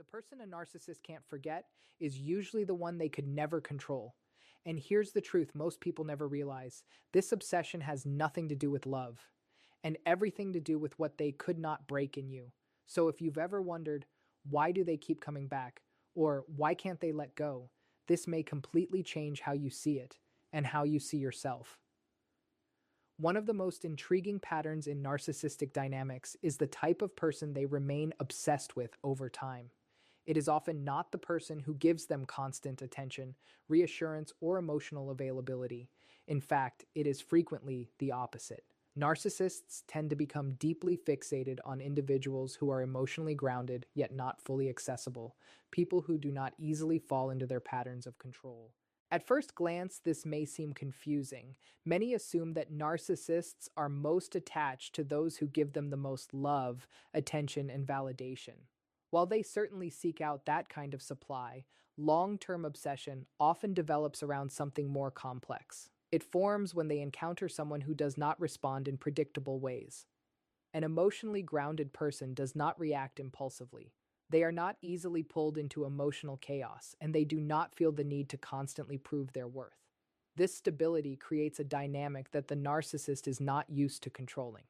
The person a narcissist can't forget is usually the one they could never control. And here's the truth most people never realize: this obsession has nothing to do with love, and everything to do with what they could not break in you. So if you've ever wondered, why do they keep coming back? Or why can't they let go? This may completely change how you see it and how you see yourself. One of the most intriguing patterns in narcissistic dynamics is the type of person they remain obsessed with over time. It is often not the person who gives them constant attention, reassurance, or emotional availability. In fact, it is frequently the opposite. Narcissists tend to become deeply fixated on individuals who are emotionally grounded yet not fully accessible, people who do not easily fall into their patterns of control. At first glance, this may seem confusing. Many assume that narcissists are most attached to those who give them the most love, attention, and validation. While they certainly seek out that kind of supply, long-term obsession often develops around something more complex. It forms when they encounter someone who does not respond in predictable ways. An emotionally grounded person does not react impulsively. They are not easily pulled into emotional chaos, and they do not feel the need to constantly prove their worth. This stability creates a dynamic that the narcissist is not used to controlling.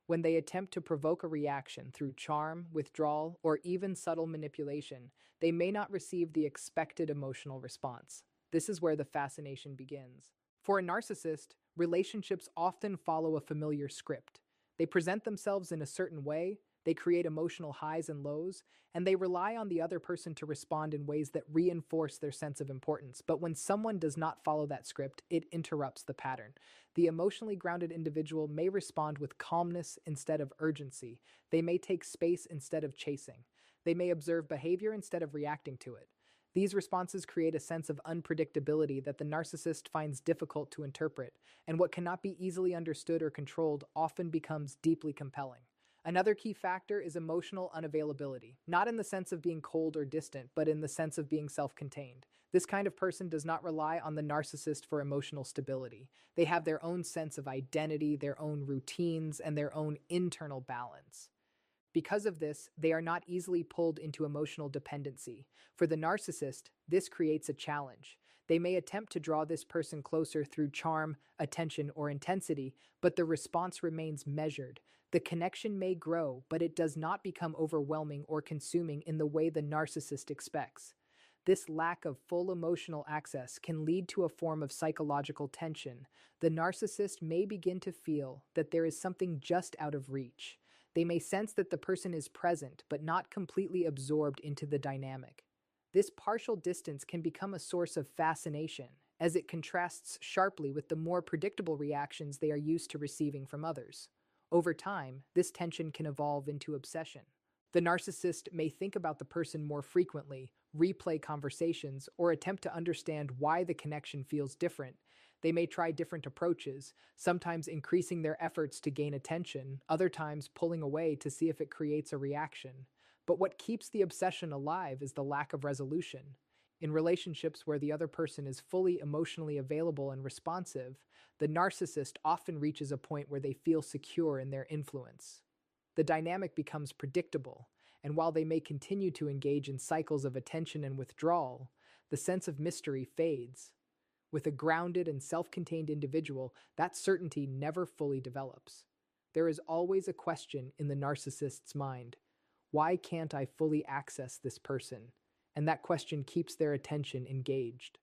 When they attempt to provoke a reaction through charm, withdrawal, or even subtle manipulation, they may not receive the expected emotional response. This is where the fascination begins. For a narcissist, relationships often follow a familiar script. They present themselves in a certain way, they create emotional highs and lows, and they rely on the other person to respond in ways that reinforce their sense of importance. But when someone does not follow that script, it interrupts the pattern. The emotionally grounded individual may respond with calmness instead of urgency. They may take space instead of chasing. They may observe behavior instead of reacting to it. These responses create a sense of unpredictability that the narcissist finds difficult to interpret, and what cannot be easily understood or controlled often becomes deeply compelling. Another key factor is emotional unavailability, not in the sense of being cold or distant, but in the sense of being self-contained. This kind of person does not rely on the narcissist for emotional stability. They have their own sense of identity, their own routines, and their own internal balance. Because of this, they are not easily pulled into emotional dependency. For the narcissist, this creates a challenge. They may attempt to draw this person closer through charm, attention, or intensity, but the response remains measured. The connection may grow, but it does not become overwhelming or consuming in the way the narcissist expects. This lack of full emotional access can lead to a form of psychological tension. The narcissist may begin to feel that there is something just out of reach. They may sense that the person is present, but not completely absorbed into the dynamic. This partial distance can become a source of fascination, as it contrasts sharply with the more predictable reactions they are used to receiving from others. Over time, this tension can evolve into obsession. The narcissist may think about the person more frequently, replay conversations, or attempt to understand why the connection feels different. They may try different approaches, sometimes increasing their efforts to gain attention, other times pulling away to see if it creates a reaction. But what keeps the obsession alive is the lack of resolution. In relationships where the other person is fully emotionally available and responsive, the narcissist often reaches a point where they feel secure in their influence. The dynamic becomes predictable, and while they may continue to engage in cycles of attention and withdrawal, the sense of mystery fades. With a grounded and self-contained individual, that certainty never fully develops. There is always a question in the narcissist's mind: why can't I fully access this person? And that question keeps their attention engaged.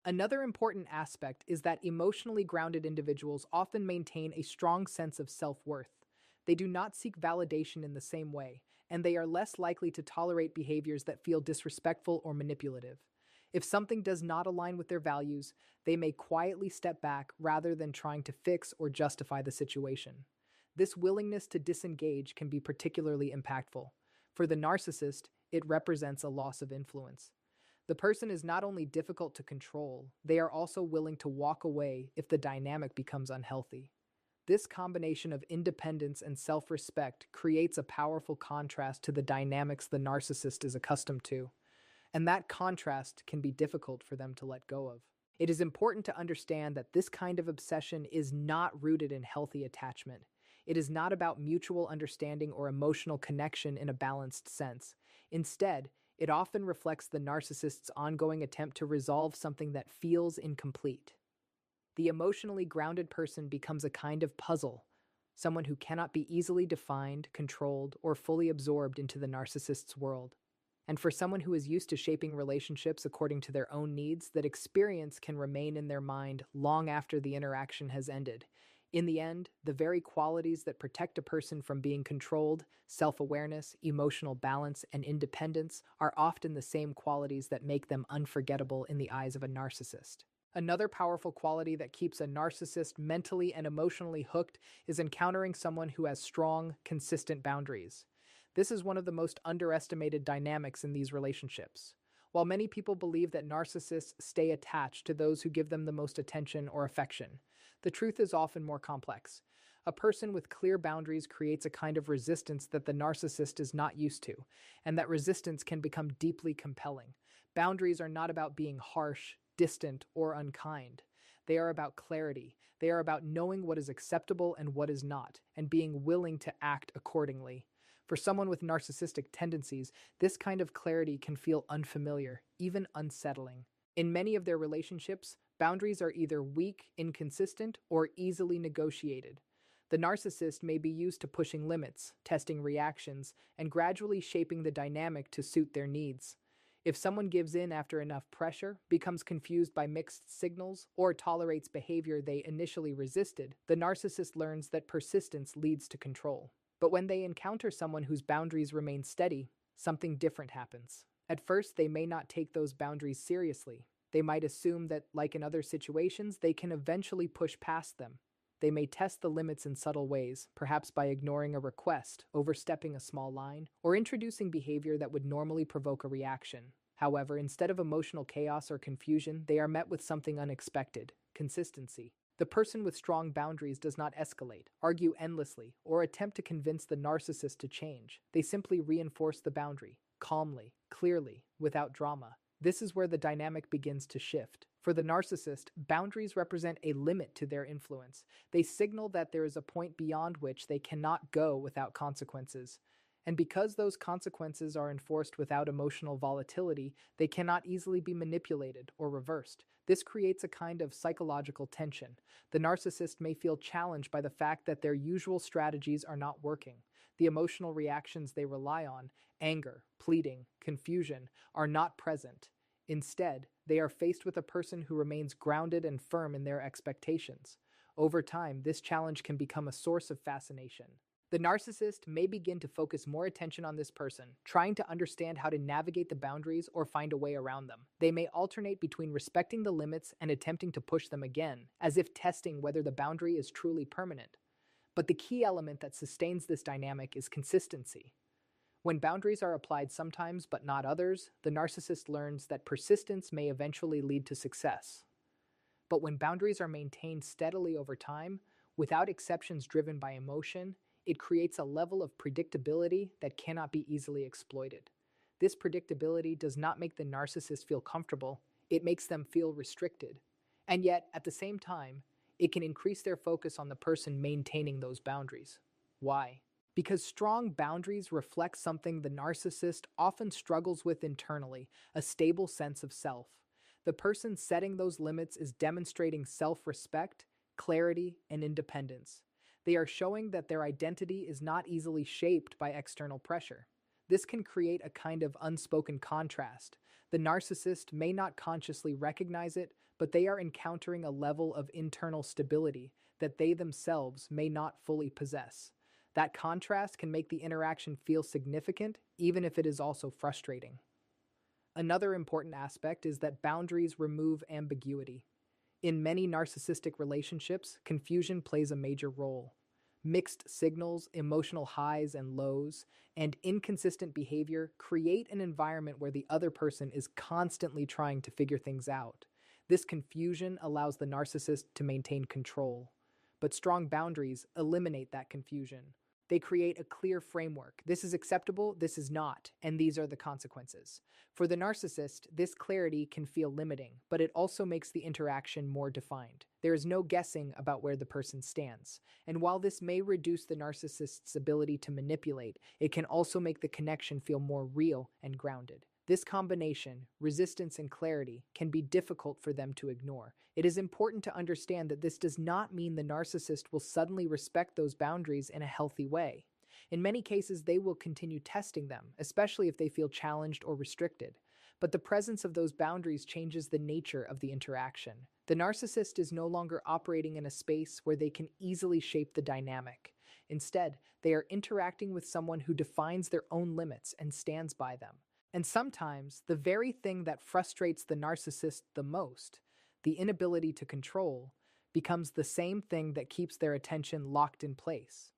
Another important aspect is that emotionally grounded individuals often maintain a strong sense of self-worth. They do not seek validation in the same way, and they are less likely to tolerate behaviors that feel disrespectful or manipulative. If something does not align with their values, they may quietly step back rather than trying to fix or justify the situation. This willingness to disengage can be particularly impactful. For the narcissist, it represents a loss of influence. The person is not only difficult to control, they are also willing to walk away if the dynamic becomes unhealthy. This combination of independence and self-respect creates a powerful contrast to the dynamics the narcissist is accustomed to, and that contrast can be difficult for them to let go of. It is important to understand that this kind of obsession is not rooted in healthy attachment. It is not about mutual understanding or emotional connection in a balanced sense. Instead, it often reflects the narcissist's ongoing attempt to resolve something that feels incomplete. The emotionally grounded person becomes a kind of puzzle, someone who cannot be easily defined, controlled, or fully absorbed into the narcissist's world. And for someone who is used to shaping relationships according to their own needs, that experience can remain in their mind long after the interaction has ended. In the end, the very qualities that protect a person from being controlled, self-awareness, emotional balance, and independence, are often the same qualities that make them unforgettable in the eyes of a narcissist. Another powerful quality that keeps a narcissist mentally and emotionally hooked is encountering someone who has strong, consistent boundaries. This is one of the most underestimated dynamics in these relationships. While many people believe that narcissists stay attached to those who give them the most attention or affection, the truth is often more complex. A person with clear boundaries creates a kind of resistance that the narcissist is not used to, and that resistance can become deeply compelling. Boundaries are not about being harsh, distant, or unkind. They are about clarity. They are about knowing what is acceptable and what is not, and being willing to act accordingly. For someone with narcissistic tendencies, this kind of clarity can feel unfamiliar, even unsettling. In many of their relationships, boundaries are either weak, inconsistent, or easily negotiated. The narcissist may be used to pushing limits, testing reactions, and gradually shaping the dynamic to suit their needs. If someone gives in after enough pressure, becomes confused by mixed signals, or tolerates behavior they initially resisted, the narcissist learns that persistence leads to control. But when they encounter someone whose boundaries remain steady, something different happens. At first, they may not take those boundaries seriously. They might assume that, like in other situations, they can eventually push past them. They may test the limits in subtle ways, perhaps by ignoring a request, overstepping a small line, or introducing behavior that would normally provoke a reaction. However, instead of emotional chaos or confusion, they are met with something unexpected: consistency. The person with strong boundaries does not escalate, argue endlessly, or attempt to convince the narcissist to change. They simply reinforce the boundary, calmly, clearly, without drama. This is where the dynamic begins to shift. For the narcissist, boundaries represent a limit to their influence. They signal that there is a point beyond which they cannot go without consequences. And because those consequences are enforced without emotional volatility, they cannot easily be manipulated or reversed. This creates a kind of psychological tension. The narcissist may feel challenged by the fact that their usual strategies are not working. The emotional reactions they rely on, anger, pleading, confusion, are not present. Instead, they are faced with a person who remains grounded and firm in their expectations. Over time, this challenge can become a source of fascination. The narcissist may begin to focus more attention on this person, trying to understand how to navigate the boundaries or find a way around them. They may alternate between respecting the limits and attempting to push them again, as if testing whether the boundary is truly permanent. But the key element that sustains this dynamic is consistency. When boundaries are applied sometimes but not others, the narcissist learns that persistence may eventually lead to success. But when boundaries are maintained steadily over time, without exceptions driven by emotion, it creates a level of predictability that cannot be easily exploited. This predictability does not make the narcissist feel comfortable, it makes them feel restricted. And yet, at the same time, it can increase their focus on the person maintaining those boundaries. Why? Because strong boundaries reflect something the narcissist often struggles with internally: a stable sense of self. The person setting those limits is demonstrating self-respect, clarity, and independence. They are showing that their identity is not easily shaped by external pressure. This can create a kind of unspoken contrast. The narcissist may not consciously recognize it, but they are encountering a level of internal stability that they themselves may not fully possess. That contrast can make the interaction feel significant, even if it is also frustrating. Another important aspect is that boundaries remove ambiguity. In many narcissistic relationships, confusion plays a major role. Mixed signals, emotional highs and lows, and inconsistent behavior create an environment where the other person is constantly trying to figure things out. This confusion allows the narcissist to maintain control. But strong boundaries eliminate that confusion. They create a clear framework. This is acceptable, this is not, and these are the consequences. For the narcissist, this clarity can feel limiting, but it also makes the interaction more defined. There is no guessing about where the person stands. And while this may reduce the narcissist's ability to manipulate, it can also make the connection feel more real and grounded. This combination, resistance and clarity, can be difficult for them to ignore. It is important to understand that this does not mean the narcissist will suddenly respect those boundaries in a healthy way. In many cases, they will continue testing them, especially if they feel challenged or restricted. But the presence of those boundaries changes the nature of the interaction. The narcissist is no longer operating in a space where they can easily shape the dynamic. Instead, they are interacting with someone who defines their own limits and stands by them. And sometimes, the very thing that frustrates the narcissist the most, the inability to control, becomes the same thing that keeps their attention locked in place.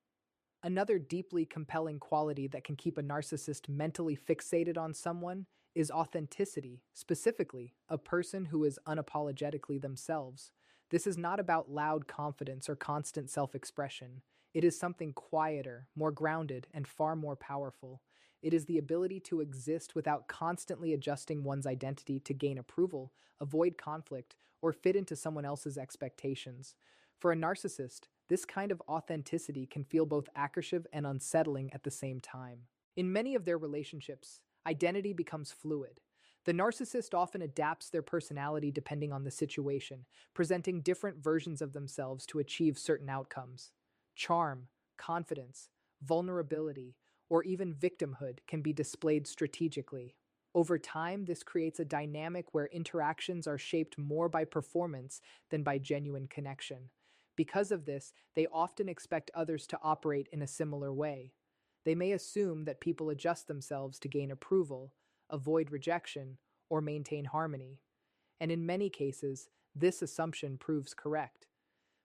Another deeply compelling quality that can keep a narcissist mentally fixated on someone is authenticity, specifically, a person who is unapologetically themselves. This is not about loud confidence or constant self-expression. It is something quieter, more grounded, and far more powerful. It is the ability to exist without constantly adjusting one's identity to gain approval, avoid conflict, or fit into someone else's expectations. For a narcissist, this kind of authenticity can feel both aversive and unsettling at the same time. In many of their relationships, identity becomes fluid. The narcissist often adapts their personality depending on the situation, presenting different versions of themselves to achieve certain outcomes. Charm, confidence, vulnerability, or even victimhood can be displayed strategically. Over time, this creates a dynamic where interactions are shaped more by performance than by genuine connection. Because of this, they often expect others to operate in a similar way. They may assume that people adjust themselves to gain approval, avoid rejection, or maintain harmony. And in many cases, this assumption proves correct.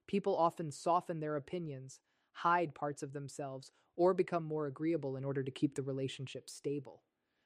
People often soften their opinions, hide parts of themselves, or become more agreeable in order to keep the relationship stable.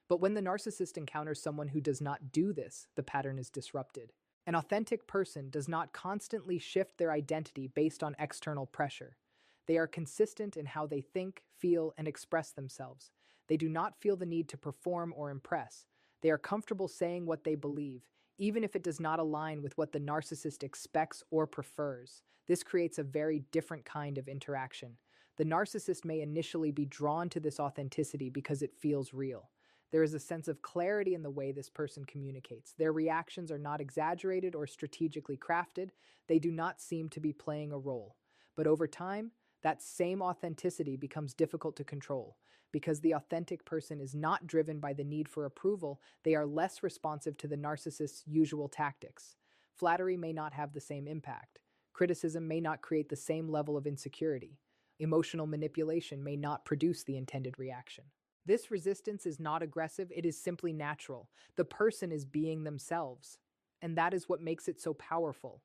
But when the narcissist encounters someone who does not do this, the pattern is disrupted. An authentic person does not constantly shift their identity based on external pressure. They are consistent in how they think, feel, and express themselves. They do not feel the need to perform or impress. They are comfortable saying what they believe, even if it does not align with what the narcissist expects or prefers. This creates a very different kind of interaction. The narcissist may initially be drawn to this authenticity because it feels real. There is a sense of clarity in the way this person communicates. Their reactions are not exaggerated or strategically crafted. They do not seem to be playing a role. But over time, that same authenticity becomes difficult to control. Because the authentic person is not driven by the need for approval, they are less responsive to the narcissist's usual tactics. Flattery may not have the same impact. Criticism may not create the same level of insecurity. Emotional manipulation may not produce the intended reaction. This resistance is not aggressive, it is simply natural. The person is being themselves. And that is what makes it so powerful.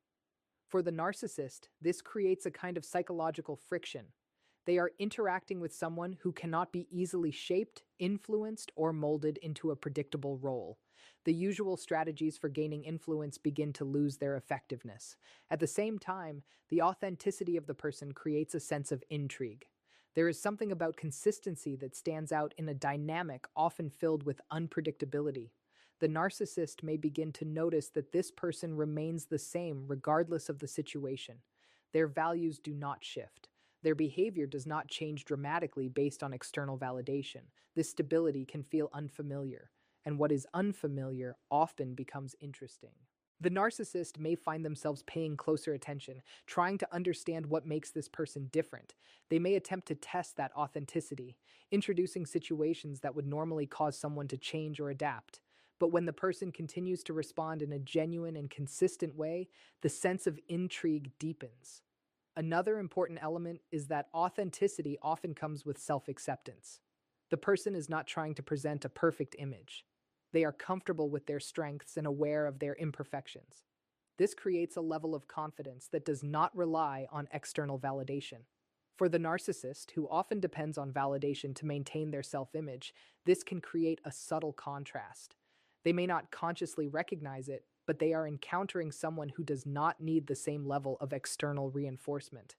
For the narcissist, this creates a kind of psychological friction. They are interacting with someone who cannot be easily shaped, influenced, or molded into a predictable role. The usual strategies for gaining influence begin to lose their effectiveness. At the same time, the authenticity of the person creates a sense of intrigue. There is something about consistency that stands out in a dynamic often filled with unpredictability. The narcissist may begin to notice that this person remains the same regardless of the situation. Their values do not shift. Their behavior does not change dramatically based on external validation. This stability can feel unfamiliar, and what is unfamiliar often becomes interesting. The narcissist may find themselves paying closer attention, trying to understand what makes this person different. They may attempt to test that authenticity, introducing situations that would normally cause someone to change or adapt. But when the person continues to respond in a genuine and consistent way, the sense of intrigue deepens. Another important element is that authenticity often comes with self-acceptance. The person is not trying to present a perfect image. They are comfortable with their strengths and aware of their imperfections. This creates a level of confidence that does not rely on external validation. For the narcissist, who often depends on validation to maintain their self-image, this can create a subtle contrast. They may not consciously recognize it, but they are encountering someone who does not need the same level of external reinforcement.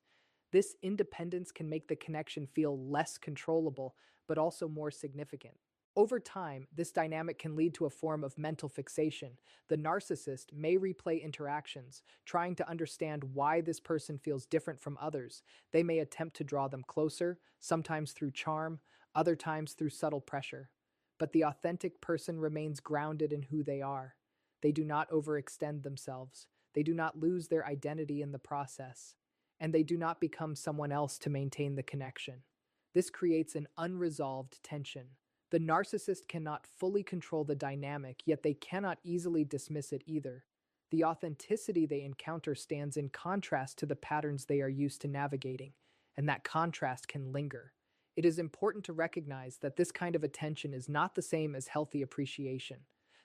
This independence can make the connection feel less controllable, but also more significant. Over time, this dynamic can lead to a form of mental fixation. The narcissist may replay interactions, trying to understand why this person feels different from others. They may attempt to draw them closer, sometimes through charm, other times through subtle pressure. But the authentic person remains grounded in who they are. They do not overextend themselves. They do not lose their identity in the process. And they do not become someone else to maintain the connection. This creates an unresolved tension. The narcissist cannot fully control the dynamic, yet they cannot easily dismiss it either. The authenticity they encounter stands in contrast to the patterns they are used to navigating, and that contrast can linger. It is important to recognize that this kind of attention is not the same as healthy appreciation.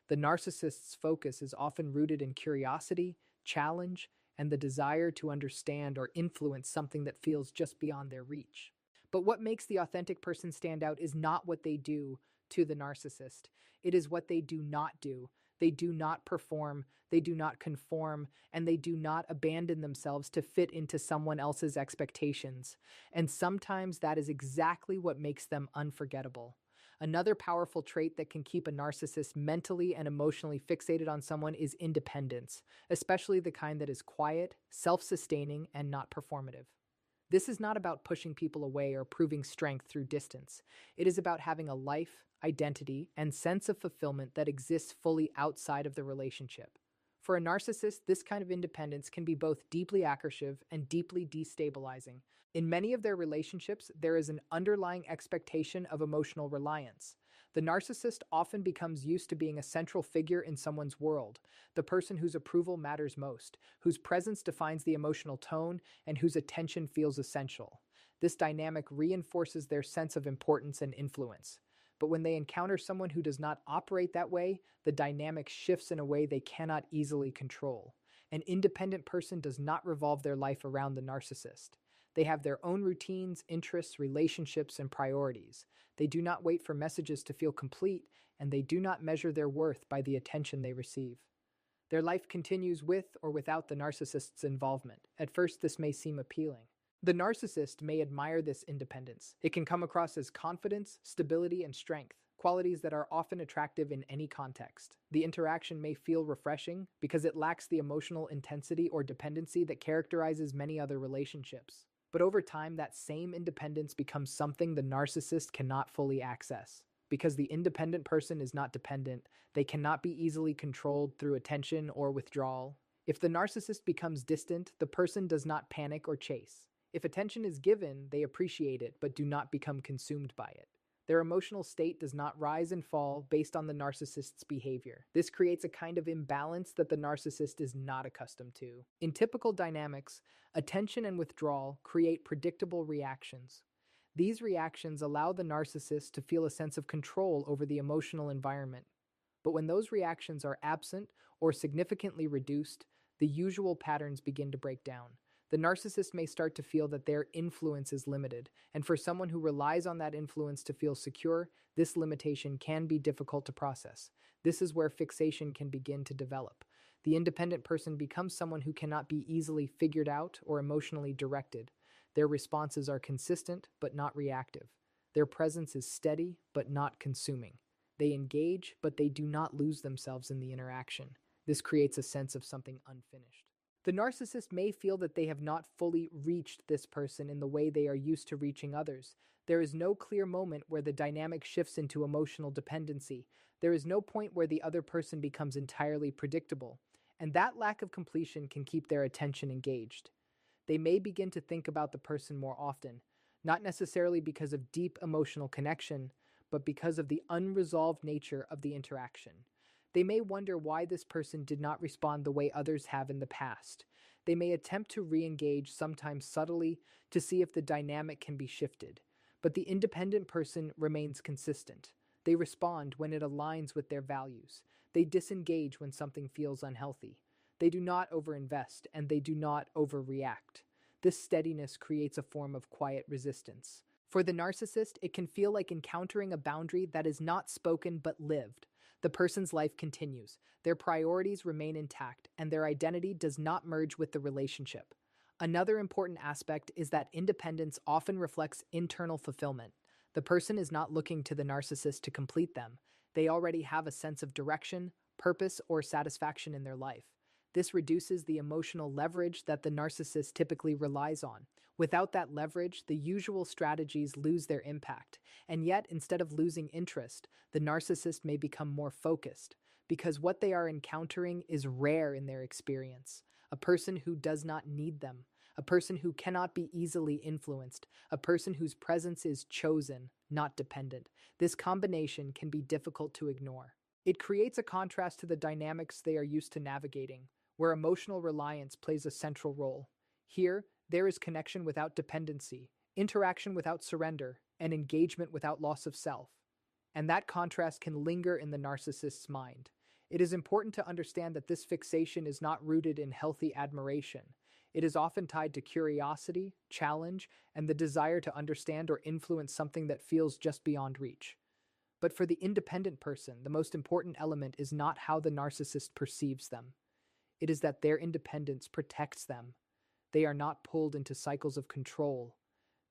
The narcissist's focus is often rooted in curiosity, challenge, and the desire to understand or influence something that feels just beyond their reach. But what makes the authentic person stand out is not what they do to the narcissist. It is what they do not do. They do not perform, they do not conform, and they do not abandon themselves to fit into someone else's expectations. And sometimes that is exactly what makes them unforgettable. Another powerful trait that can keep a narcissist mentally and emotionally fixated on someone is independence, especially the kind that is quiet, self-sustaining, and not performative. This is not about pushing people away or proving strength through distance. It is about having a life, identity, and sense of fulfillment that exists fully outside of the relationship. For a narcissist, this kind of independence can be both deeply aversive and deeply destabilizing. In many of their relationships, there is an underlying expectation of emotional reliance. The narcissist often becomes used to being a central figure in someone's world, the person whose approval matters most, whose presence defines the emotional tone, and whose attention feels essential. This dynamic reinforces their sense of importance and influence. But when they encounter someone who does not operate that way, the dynamic shifts in a way they cannot easily control. An independent person does not revolve their life around the narcissist. They have their own routines, interests, relationships, and priorities. They do not wait for messages to feel complete, and they do not measure their worth by the attention they receive. Their life continues with or without the narcissist's involvement. At first, this may seem appealing. The narcissist may admire this independence. It can come across as confidence, stability, and strength, qualities that are often attractive in any context. The interaction may feel refreshing because it lacks the emotional intensity or dependency that characterizes many other relationships. But over time, that same independence becomes something the narcissist cannot fully access. Because the independent person is not dependent, they cannot be easily controlled through attention or withdrawal. If the narcissist becomes distant, the person does not panic or chase. If attention is given, they appreciate it but do not become consumed by it. Their emotional state does not rise and fall based on the narcissist's behavior. This creates a kind of imbalance that the narcissist is not accustomed to. In typical dynamics, attention and withdrawal create predictable reactions. These reactions allow the narcissist to feel a sense of control over the emotional environment. But when those reactions are absent or significantly reduced, the usual patterns begin to break down. The narcissist may start to feel that their influence is limited, and for someone who relies on that influence to feel secure, this limitation can be difficult to process. This is where fixation can begin to develop. The independent person becomes someone who cannot be easily figured out or emotionally directed. Their responses are consistent but not reactive. Their presence is steady but not consuming. They engage, but they do not lose themselves in the interaction. This creates a sense of something unfinished. The narcissist may feel that they have not fully reached this person in the way they are used to reaching others. There is no clear moment where the dynamic shifts into emotional dependency. There is no point where the other person becomes entirely predictable. And that lack of completion can keep their attention engaged. They may begin to think about the person more often, not necessarily because of deep emotional connection, but because of the unresolved nature of the interaction. They may wonder why this person did not respond the way others have in the past. They may attempt to re-engage, sometimes subtly, to see if the dynamic can be shifted. But the independent person remains consistent. They respond when it aligns with their values. They disengage when something feels unhealthy. They do not overinvest, and they do not overreact. This steadiness creates a form of quiet resistance. For the narcissist, it can feel like encountering a boundary that is not spoken but lived. The person's life continues, their priorities remain intact, and their identity does not merge with the relationship. Another important aspect is that independence often reflects internal fulfillment. The person is not looking to the narcissist to complete them. They already have a sense of direction, purpose, or satisfaction in their life. This reduces the emotional leverage that the narcissist typically relies on. Without that leverage, the usual strategies lose their impact. And yet, instead of losing interest, the narcissist may become more focused, because what they are encountering is rare in their experience. A person who does not need them, a person who cannot be easily influenced, a person whose presence is chosen, not dependent. This combination can be difficult to ignore. It creates a contrast to the dynamics they are used to navigating, where emotional reliance plays a central role. Here, there is connection without dependency, interaction without surrender, and engagement without loss of self. And that contrast can linger in the narcissist's mind. It is important to understand that this fixation is not rooted in healthy admiration. It is often tied to curiosity, challenge, and the desire to understand or influence something that feels just beyond reach. But for the independent person, the most important element is not how the narcissist perceives them. It is that their independence protects them. They are not pulled into cycles of control.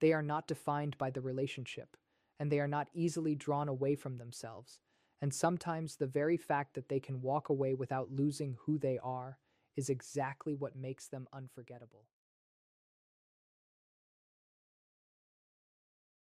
They are not defined by the relationship, and they are not easily drawn away from themselves. And sometimes the very fact that they can walk away without losing who they are is exactly what makes them unforgettable.